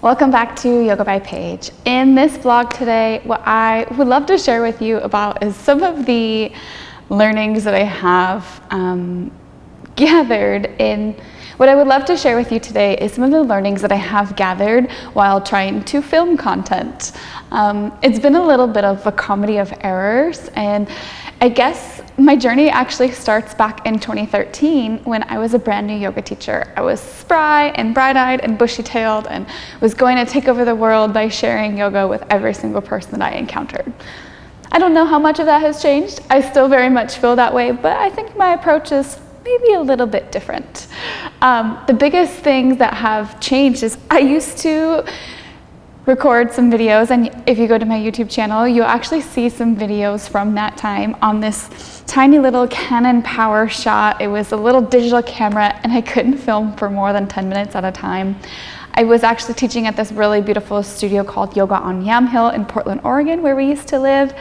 Welcome back to Yoga by Paige. In this vlog today, what I would love to share with you about is some of the learnings that I have gathered in. What I would love to share with you today is some of the learnings that I have gathered while trying to film content. It's been a little bit of a comedy of errors, and I guess my journey actually starts back in 2013 when I was a brand new yoga teacher. I was spry and bright-eyed and bushy-tailed and was going to take over the world by sharing yoga with every single person that I encountered. I don't know how much of that has changed. I still very much feel that way, but I think my approach is maybe a little bit different. The biggest things that have changed is I used to record some videos, and if you go to my YouTube channel, you'll actually see some videos from that time on this tiny little Canon PowerShot. It was a little digital camera, and I couldn't film for more than 10 minutes at a time. I was actually teaching at this really beautiful studio called Yoga on Yam Hill in Portland, Oregon, where we used to live.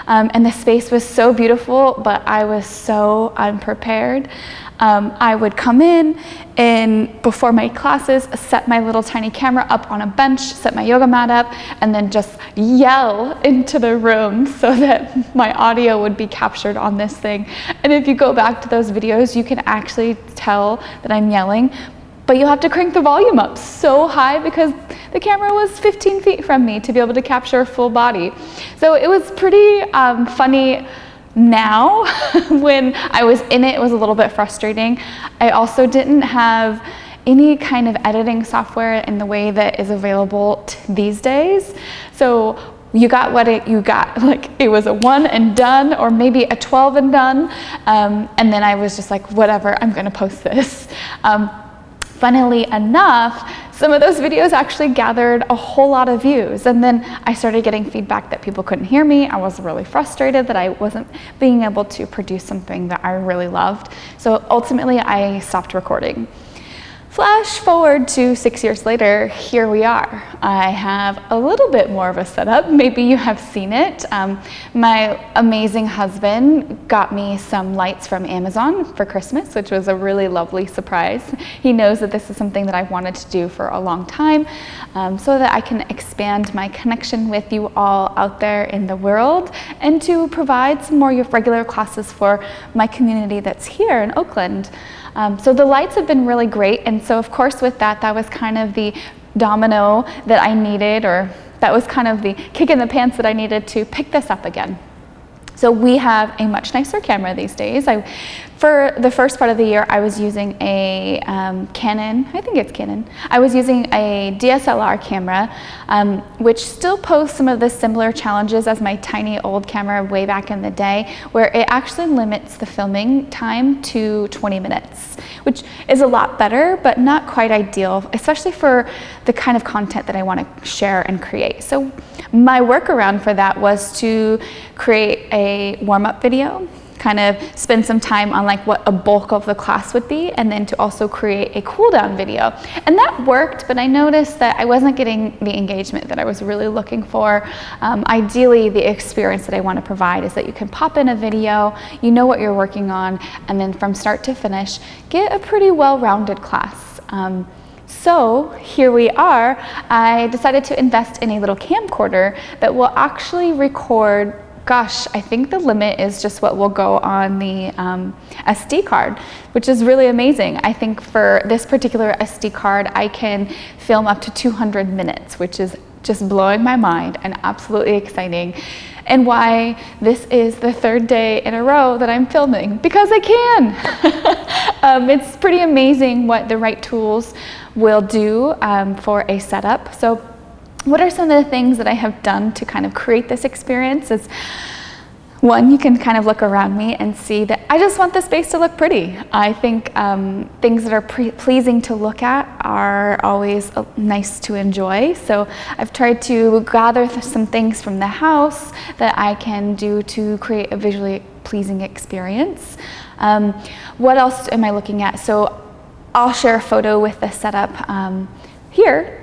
And the space was so beautiful, but I was so unprepared. I would come in and before my classes, set my little tiny camera up on a bench, set my yoga mat up, and then just yell into the room so that my audio would be captured on this thing. And if you go back to those videos, you can actually tell that I'm yelling, but you'll have to crank the volume up so high because the camera was 15 feet from me to be able to capture a full body. So it was pretty funny. Now, when I was in it, it was a little bit frustrating. I also didn't have any kind of editing software in the way that is available these days. So you got what you got. Like, it was a 1 and done, or maybe a 12 and done. And then I was just like, whatever, I'm gonna post this. Funnily enough, some of those videos actually gathered a whole lot of views, and then I started getting feedback that people couldn't hear me. I was really frustrated that I wasn't being able to produce something that I really loved. So ultimately I stopped recording. Flash forward to 6 years later, here we are. I have a little bit more of a setup. Maybe you have seen it. My amazing husband got me some lights from Amazon for Christmas, which was a really lovely surprise. He knows that this is something that I've wanted to do for a long time, so that I can expand my connection with you all out there in the world and to provide some more regular classes for my community that's here in Oakland. So the lights have been really great, and so of course with that was kind of the domino that I needed, or that was kind of the kick in the pants that I needed to pick this up again. So we have a much nicer camera these days. For the first part of the year, I was using a Canon, I think it's Canon. I was using a DSLR camera, which still posed some of the similar challenges as my tiny old camera way back in the day, where it actually limits the filming time to 20 minutes, which is a lot better, but not quite ideal, especially for the kind of content that I want to share and create. So my workaround for that was to create a warm-up video, kind of spend some time on like what a bulk of the class would be, and then to also create a cool down video. And that worked, but I noticed that I wasn't getting the engagement that I was really looking for. Ideally, the experience that I want to provide is that you can pop in a video, you know what you're working on, and then from start to finish, get a pretty well-rounded class. So here we are. I decided to invest in a little camcorder that will actually record, gosh, I think the limit is just what will go on the SD card, which is really amazing. I think for this particular SD card, I can film up to 200 minutes, which is just blowing my mind and absolutely exciting. And why this is the third day in a row that I'm filming, because I can. It's pretty amazing what the right tools will do for a setup. So what are some of the things that I have done to kind of create this experience is, one, you can kind of look around me and see that I just want the space to look pretty. I think things that are pleasing to look at are always nice to enjoy. So I've tried to gather some things from the house that I can do to create a visually pleasing experience. What else am I looking at? So I'll share a photo with the setup here.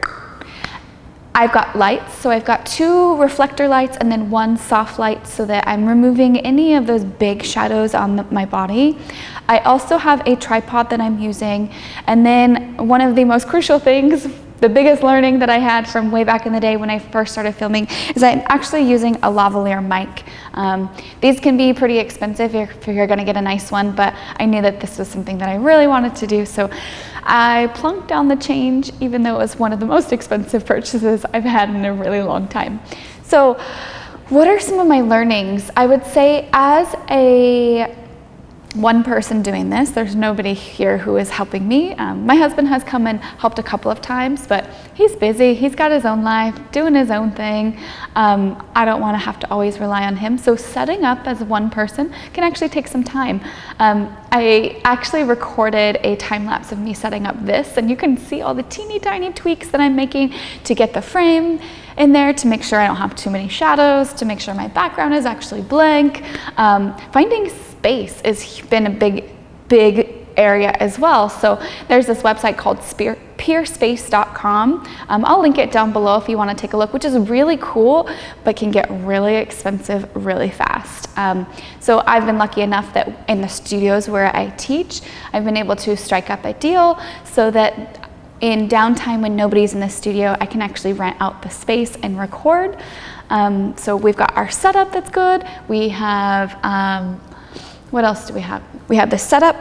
I've got lights, so I've got 2 reflector lights and then 1 soft light so that I'm removing any of those big shadows on my body. I also have a tripod that I'm using, and then one of the most crucial things the biggest learning that I had from way back in the day when I first started filming is I'm actually using a lavalier mic. These can be pretty expensive if you're gonna get a nice one, but I knew that this was something that I really wanted to do, so I plunked down the change, even though it was one of the most expensive purchases I've had in a really long time. So what are some of my learnings? I would say as a one person doing this, there's nobody here who is helping me. My husband has come and helped a couple of times, but he's busy, he's got his own life, doing his own thing. I don't want to have to always rely on him, so setting up as one person can actually take some time. I actually recorded a time lapse of me setting up this, and you can see all the teeny tiny tweaks that I'm making to get the frame in there, to make sure I don't have too many shadows, to make sure my background is actually blank. Finding space has been a big area as well. So there's this website called peerspace.com. I'll link it down below if you want to take a look, which is really cool, but can get really expensive really fast. So I've been lucky enough that in the studios where I teach, I've been able to strike up a deal so that in downtime when nobody's in the studio, I can actually rent out the space and record. So we've got our setup that's good. We have, what else do we have? We have the setup,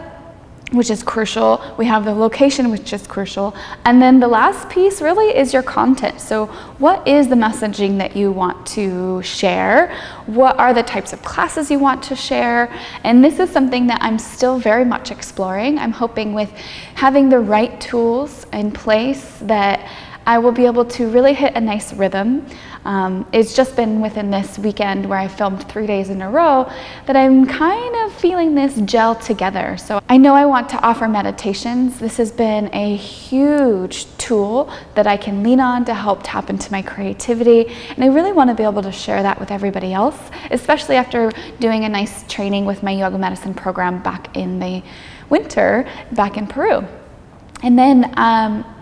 which is crucial. We have the location, which is crucial. And then the last piece really is your content. So what is the messaging that you want to share? What are the types of classes you want to share? And this is something that I'm still very much exploring. I'm hoping with having the right tools in place that I will be able to really hit a nice rhythm. It's just been within this weekend where I filmed 3 days in a row that I'm kind of feeling this gel together. So I know I want to offer meditations. This has been a huge tool that I can lean on to help tap into my creativity. And I really want to be able to share that with everybody else, especially after doing a nice training with my yoga medicine program back in the winter, back in Peru. And then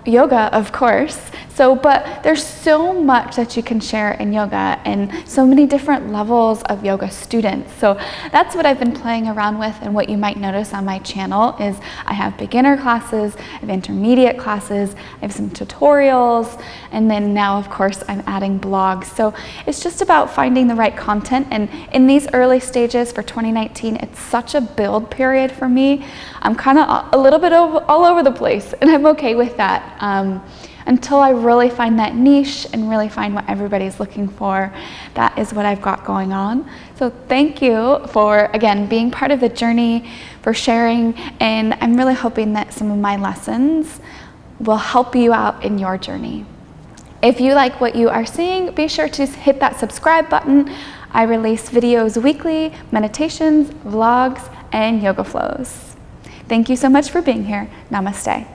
yoga, of course. So, but there's so much that you can share in yoga and so many different levels of yoga students. So that's what I've been playing around with, and what you might notice on my channel is I have beginner classes, I have intermediate classes, I have some tutorials, and then now, of course, I'm adding blogs. So it's just about finding the right content, and in these early stages for 2019, it's such a build period for me. I'm kind of a little bit all over the place, and I'm okay with that. Until I really find that niche and really find what everybody's looking for, that is what I've got going on. So thank you for, again, being part of the journey, for sharing, and I'm really hoping that some of my lessons will help you out in your journey. If you like what you are seeing, be sure to hit that subscribe button. I release videos weekly, meditations, vlogs, and yoga flows. Thank you so much for being here. Namaste.